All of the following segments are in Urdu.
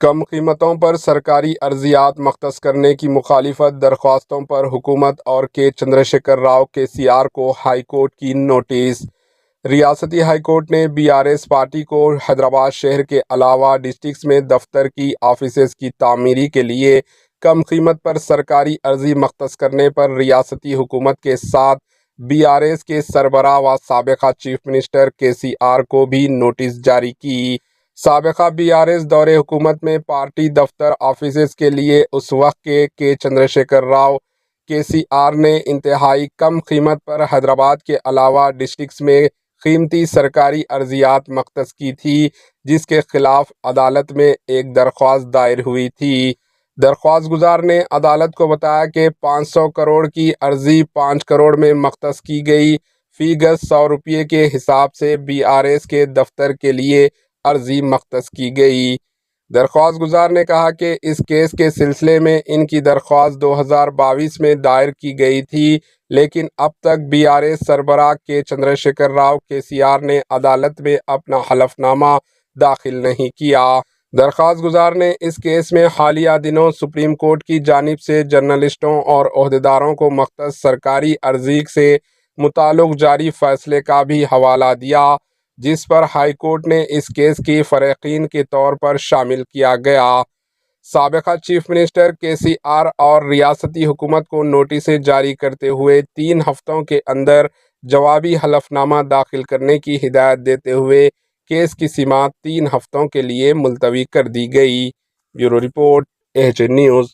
کم قیمتوں پر سرکاری ارضیات مختص کرنے کی مخالفت درخواستوں پر حکومت اور کے چندرشیکھر راؤ KCR کو ہائی کورٹ کی نوٹس۔ ریاستی ہائی کورٹ نے BRS پارٹی کو حیدرآباد شہر کے علاوہ ڈسٹرکٹس میں دفتر کی آفیسز کی تعمیری کے لیے کم قیمت پر سرکاری ارضی مختص کرنے پر ریاستی حکومت کے ساتھ BRS کے سربراہ و سابقہ چیف منسٹر KCR کو بھی نوٹس جاری کی۔ سابقہ BRS دور حکومت میں پارٹی دفتر آفیسز کے لیے اس وقت کے چندرشیکھر راؤ KCR نے انتہائی کم قیمت پر حیدرآباد کے علاوہ ڈسٹرکٹس میں قیمتی سرکاری ارضیات مختص کی تھی، جس کے خلاف عدالت میں ایک درخواست دائر ہوئی تھی۔ درخواست گزار نے عدالت کو بتایا کہ 500 کروڑ کی ارضی 5 کروڑ میں مختص کی گئی، فی گز 100 روپے کے حساب سے BRS کے دفتر کے لیے ارضی مختص کی گئی۔ درخواست گزار نے کہا کہ اس کیس کے سلسلے میں ان کی درخواست 2022 میں دائر کی گئی تھی، لیکن اب تک BRS سربراہ کے چندرشیکھر راؤ KCR نے عدالت میں اپنا حلف نامہ داخل نہیں کیا۔ درخواست گزار نے اس کیس میں حالیہ دنوں سپریم کورٹ کی جانب سے جرنلسٹوں اور عہدیداروں کو مختص سرکاری ارضی سے متعلق جاری فیصلے کا بھی حوالہ دیا، جس پر ہائی کورٹ نے اس کیس کی فریقین کے طور پر شامل کیا گیا۔ سابقہ چیف منسٹر KCR اور ریاستی حکومت کو نوٹسیں جاری کرتے ہوئے 3 ہفتوں کے اندر جوابی حلف نامہ داخل کرنے کی ہدایت دیتے ہوئے کیس کی سماعت 3 ہفتوں کے لیے ملتوی کر دی گئی۔ Bureau report AJ news.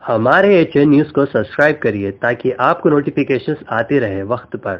ہمارے AJ نیوز کو سبسکرائب کریے تاکہ آپ کو نوٹیفیکیشنز آتے رہیں وقت پر۔